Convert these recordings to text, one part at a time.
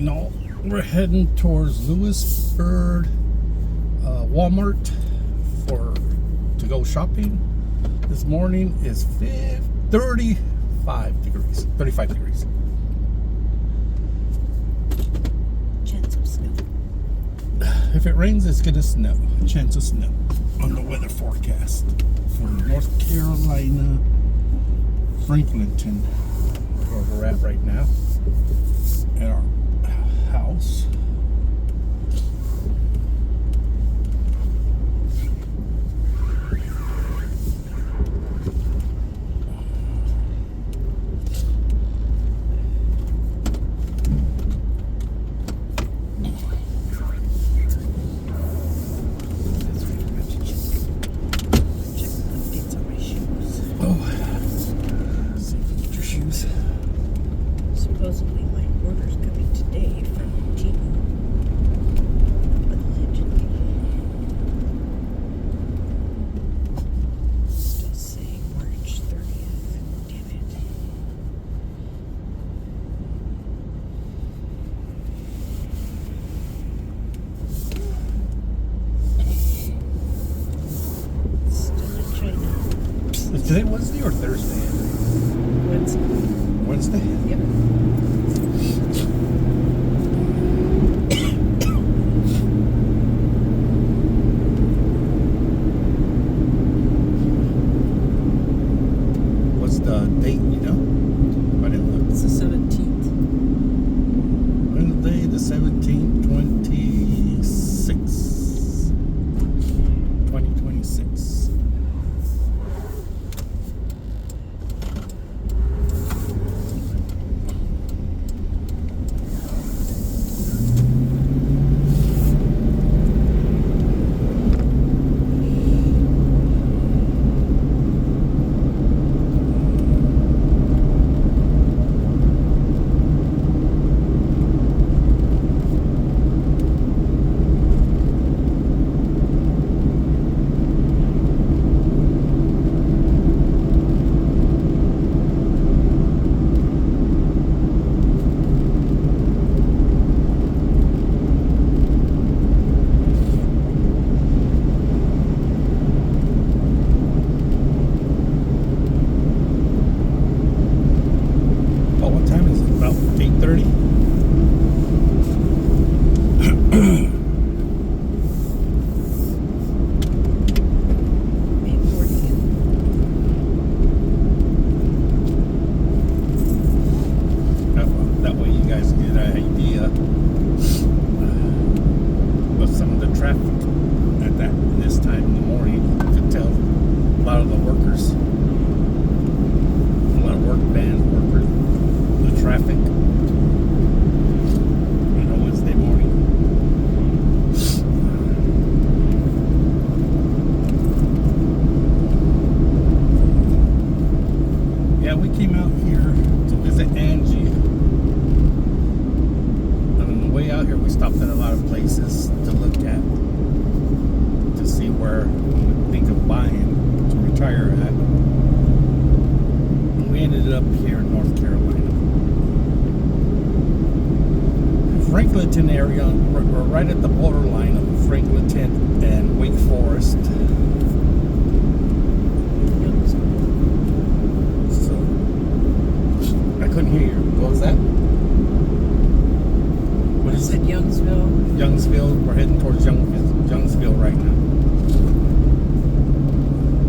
No, we're heading towards Lewisburg, Walmart to go shopping. This morning is 35 degrees. Chance of snow. If it rains, it's gonna snow. Chance of snow on the weather forecast for North Carolina, Franklinton, where we're at right now, at our house. Supposedly my order's coming today from Gina. Allegedly. Still saying March 30th. Damn it. Still in China. Is today Wednesday or Thursday? Wednesday? Yep. What's the date, you know? I didn't look. It's the 17th. Wednesday the 17th, 2026. What time is it? About 8:30? That way you guys get an idea of some of the traffic at this time in the morning. You can tell a lot of the workers, a lot of work band workers, the traffic on a Wednesday morning. Yeah, we came out here to visit Angie. And on the way out here, we stopped at a lot of places to look at, to see where we would think of buying to retire at. And we ended up here in North Carolina. Franklinton area, we're right at the borderline of Franklinton and Wake Forest. So, I couldn't hear you. What was that? What I is said it? Youngsville. Youngsville. We're heading towards Youngsville right now.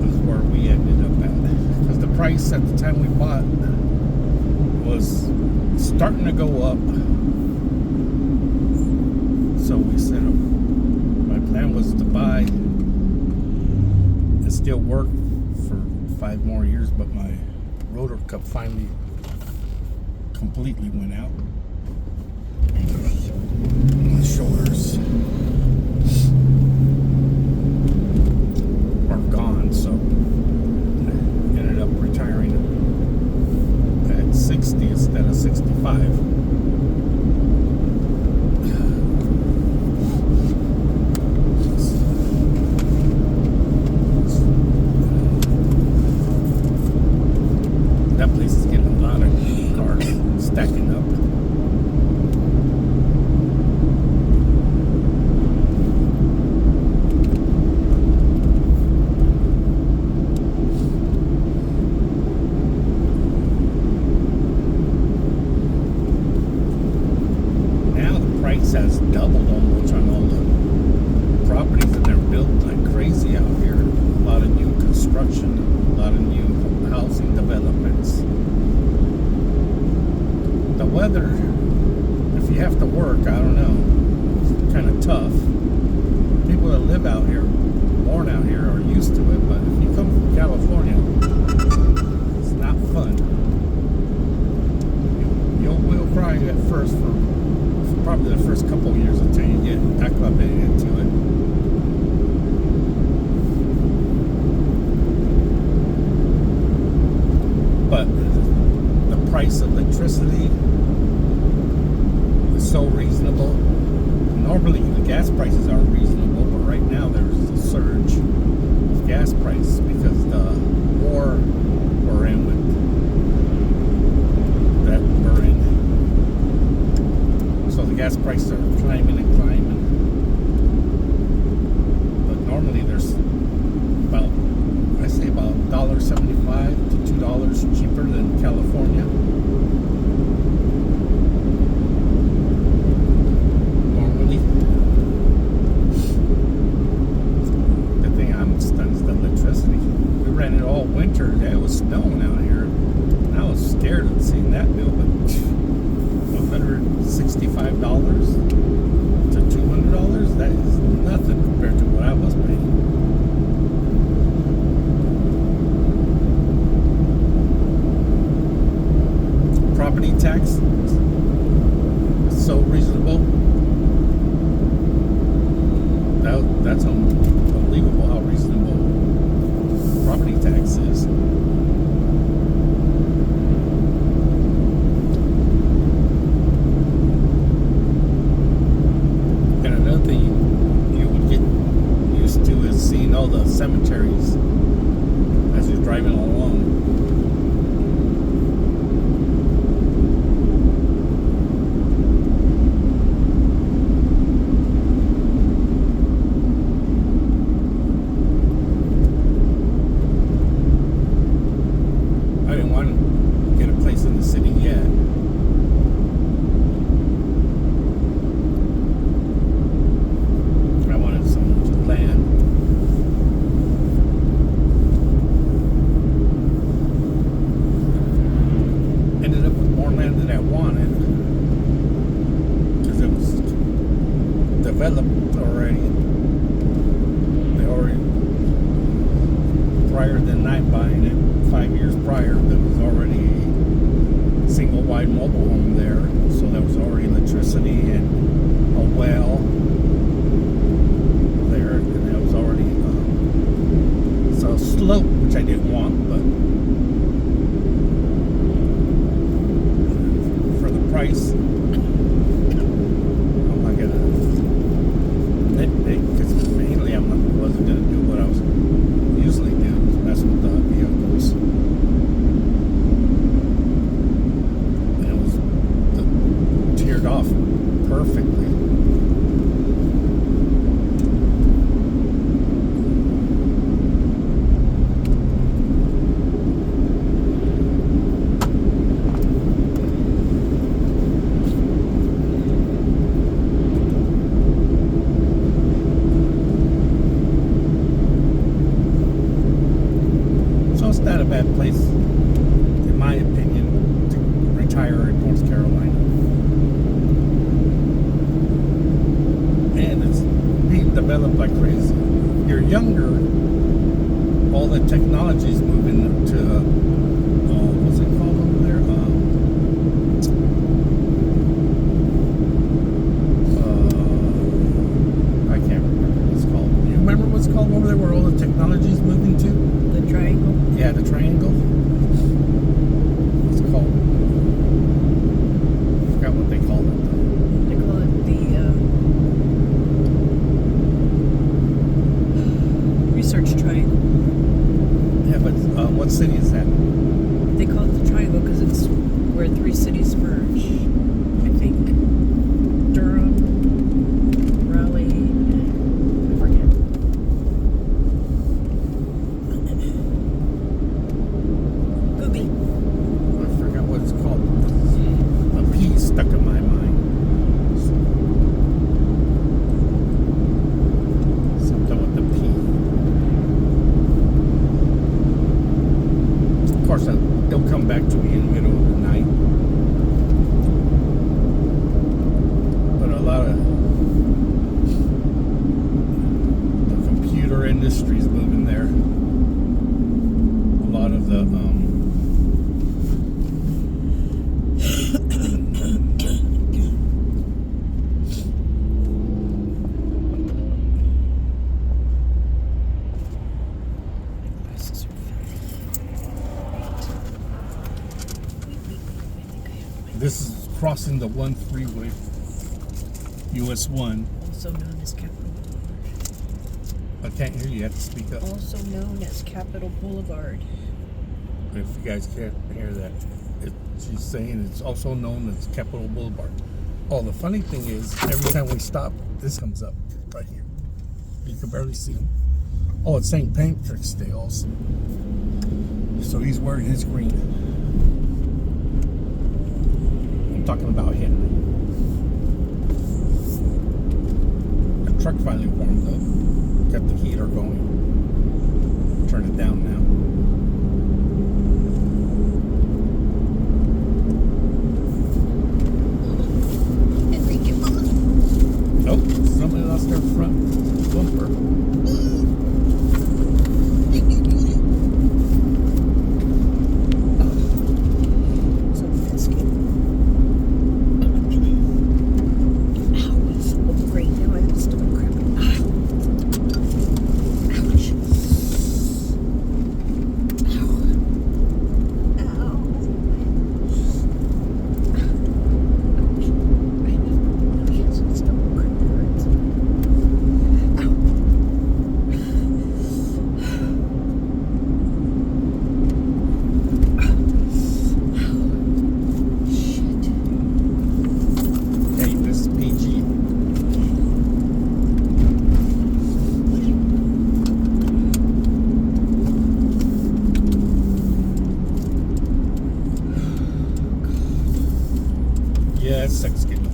This is where we ended up at. Because the price at the time we bought was starting to go up. So we said, my plan was to buy and still work for 5 more years, but my rotor cup finally completely went out. My shoulders are gone, so I ended up retiring at 60 instead of 65. That place is getting a lot of cars stacking up. first for probably the first couple of years until you get acclimated into it. But the price of electricity is so reasonable. Normally the gas prices are reasonable, but right now there's a surge of gas price because the war we're in with that we're in. So the gas prices are climbing and climbing. But normally there's about, I say about $1.75 to $2 cheaper than California. Normally. The thing I'm stunned is the electricity. We ran it all winter. It was snowing out here. And I was scared of seeing that bill, but $165 to $200, that is nothing compared to what I was paying. Property tax, so reasonable. That's unbelievable how reasonable property tax is. And another thing you would get used to is seeing all the cemeteries as you're driving along. I didn't want to get a place in the city yet. I wanted some land. Ended up with more land than I wanted because it was developed already. They already, prior than not buying it 5 years prior, there was already a single wide mobile home there, so there was already electricity and a well there, and there was already so a slope, which I didn't want, but for the price, I'm not gonna nitpick because mainly wasn't gonna do what I was usually do, is mess with the vehicles. And it was tiered off perfectly. So it's not a bad place, in my opinion, to retire in North Carolina. And it's being developed like crazy. You're younger, all the technology's moving to, what's it called over there? I can't remember what it's called. You remember what's called over there where all the technology's moving to? The triangle. Yeah, the triangle. It's called. I forgot what they call it. They call it the research triangle. Yeah, but what city is that? They call it the triangle because it's where 3 cities merge. I think Durham, Raleigh, I forget. Gooby. I forgot what it's called. A P stuck in my mind. Something with the P. Of course, they'll come back to me in the middle of the night. But a lot of the computer industry's moving there. A lot of the This is crossing the 1 freeway, US 1. Also known as Capitol Boulevard. I can't hear you. You have to speak up. Also known as Capitol Boulevard. If you guys can't hear that, she's saying it's also known as Capitol Boulevard. Oh, the funny thing is, every time we stop, this comes up right here. You can barely see him. Oh, it's St. Patrick's Day also. So he's wearing his green. I'm talking about Henry. The truck finally warmed up. Got the heater going. Turn it down now. Oh, somebody lost their front bumper. So pesky. Ow. Oh, great. Now I have stomach cramping. Ouch. Ow. Ow. Yeah, that sucks getting old.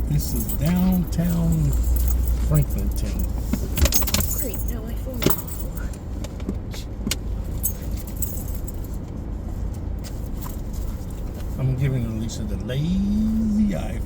This is downtown Franklinton. Great. Now I fall on the floor. I'm giving Alicia the lazy eye.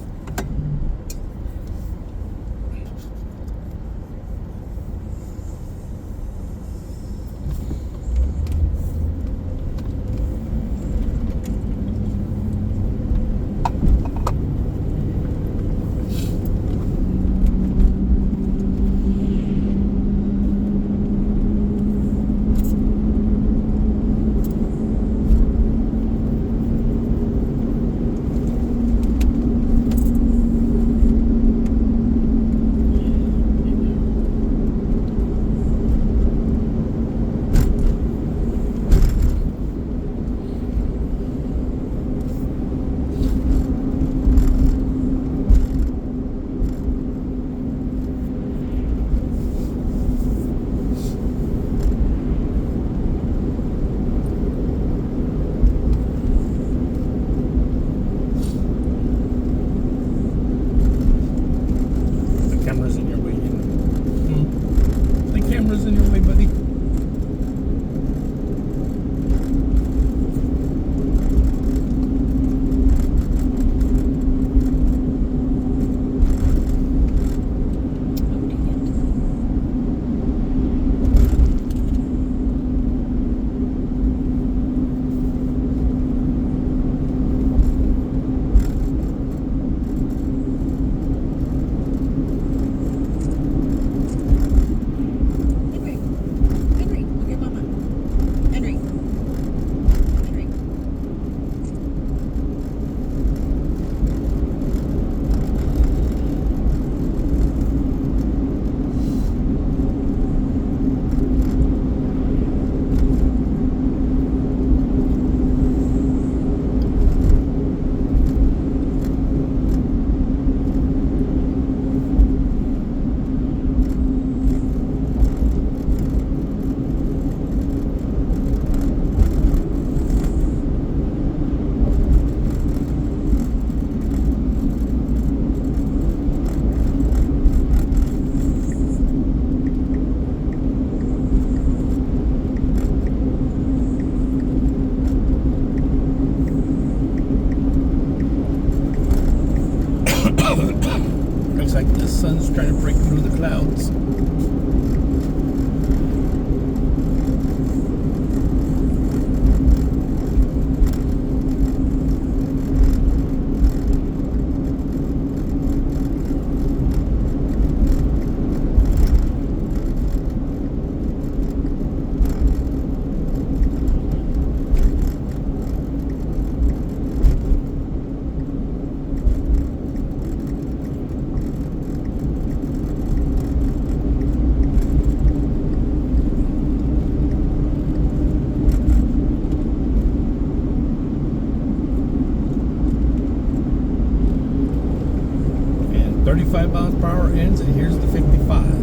45 miles per hour ends, and here's the 55.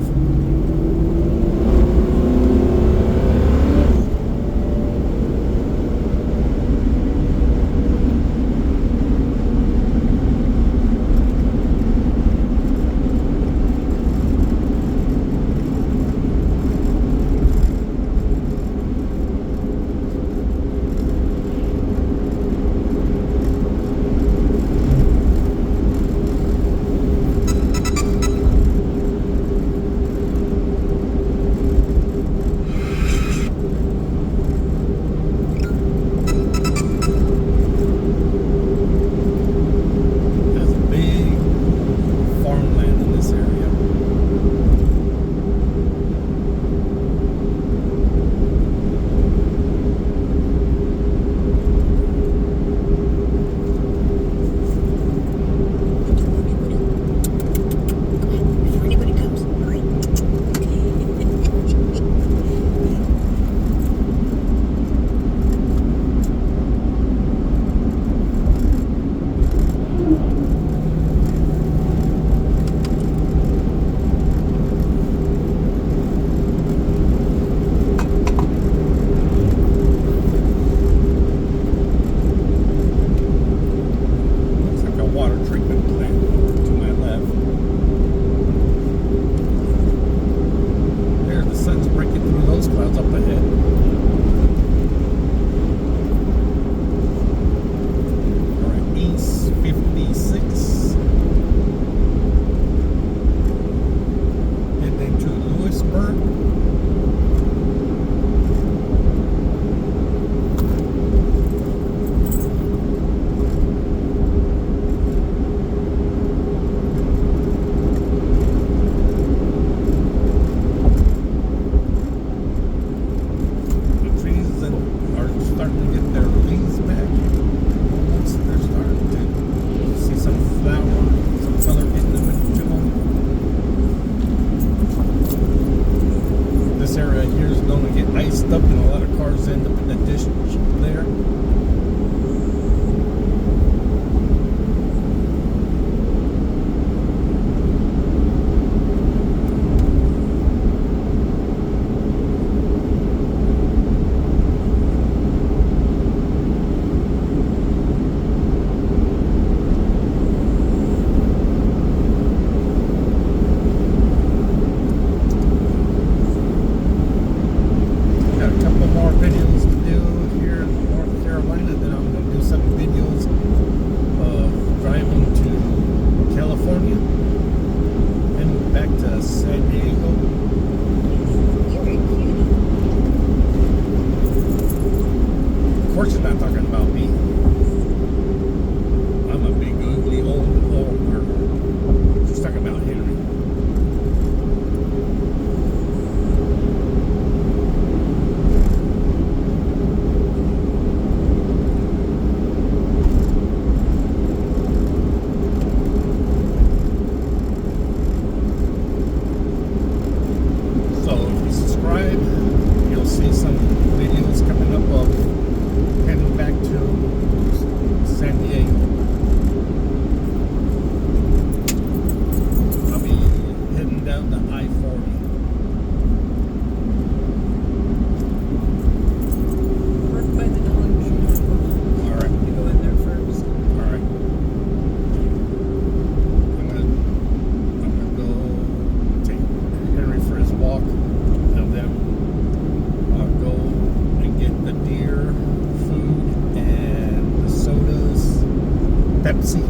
Pepsi.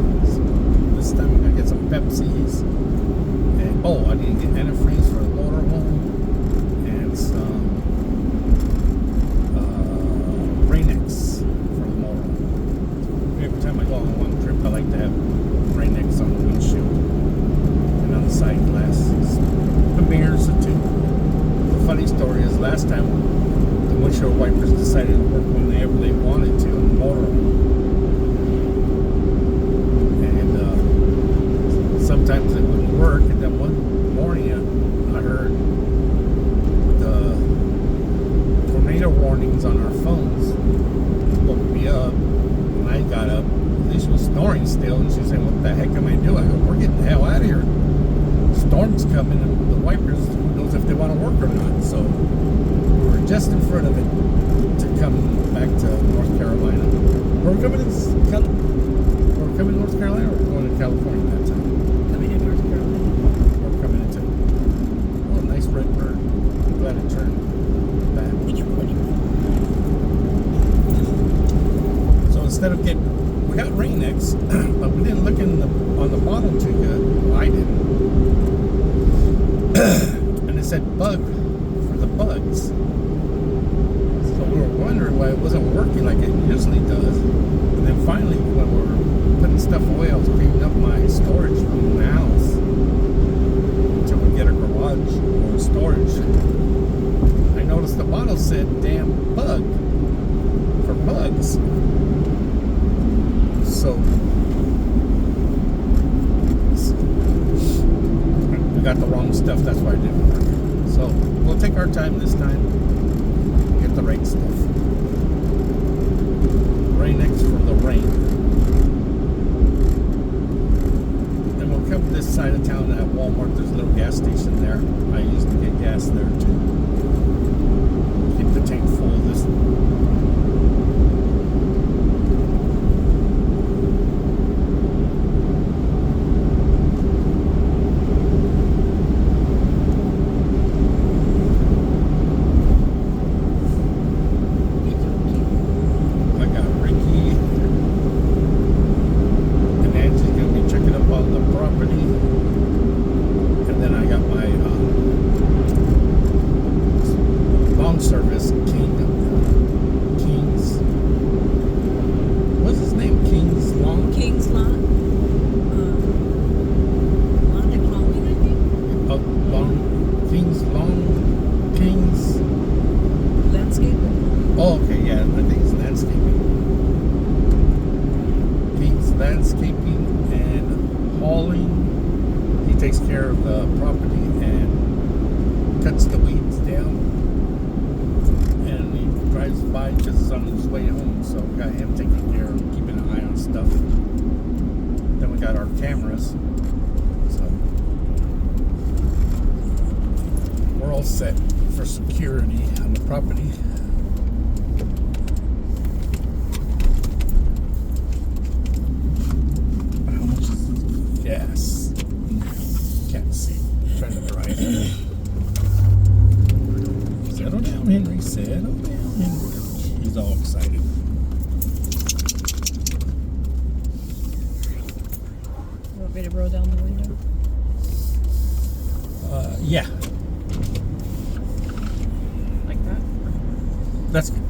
This time I'm gonna get some Pepsis. And I need to get antifreeze for the motorhome and some Rain-X for the motorhome. Every time I go on a long trip, I like to have Rain-X on the windshield and on the side glasses. The mirrors too. The funny story is, last time the windshield wipers decided to work whenever they wanted to in the motorhome. Sometimes it wouldn't work, and then one morning I heard the tornado warnings on our phones woke me up. When I got up, they were snoring still, and she's saying, "What the heck am I doing?" I go, "We're getting the hell out of here. Storm's coming, and the wipers, who knows if they want to work or not." So we were just in front of it to come back to North Carolina. We're coming to North Carolina, or we're going to California that time. Coming in North Carolina. We're coming into a nice red bird. I'm glad it turned back. So instead of we got Rain-X, but we didn't look on the bottle too good. Well, I didn't. And it said bug for the bugs. So we were wondering why it wasn't working like it usually does. And then finally, when we were putting stuff away, I was cleaning up my storage room in the house until we get a garage or storage. I noticed the bottle said "damn bug" for bugs. So we got the wrong stuff. That's why it didn't work. So we'll take our time this time. Get the right stuff. Rain-X for the rain. Then we'll come this side of town at Walmart. There's a little gas station there. I used to get gas there too. Keep the tank full of this. Service King's what's his name? King's Lawn Calling, I think. King's Landscaping. Oh, okay, yeah, I think it's landscaping. King's Landscaping and Hauling. He takes care of the property and cuts the weeds down. Drives by because it's on his way home, so we got him taking care of keeping an eye on stuff. Then we got our cameras, so we're all set for security on the property. How much is gas? Can't see. I'm trying to drive. Settle down, Henry. Settle down. He's all excited. You want me to roll down the window? Yeah. Like that? That's good.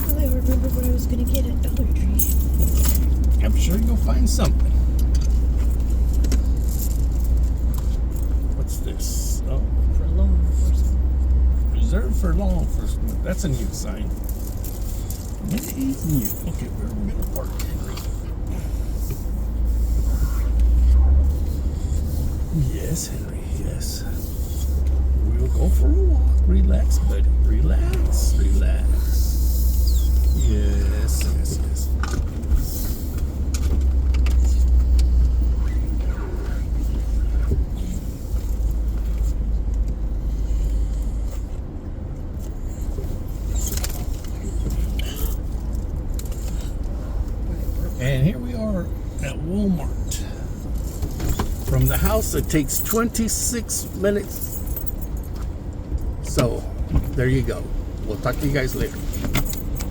Well, I remember what I was going to get at Dollar Tree. I'm sure you'll find something. This For law enforcement. Reserved for law enforcement. That's a new sign. It is new. Okay, where are we gonna park, Henry? Yes, Henry, yes. We'll go for a walk. Relax, buddy. Relax. Yes. And here we are at Walmart. From the house, it takes 26 minutes. So, there you go. We'll talk to you guys later.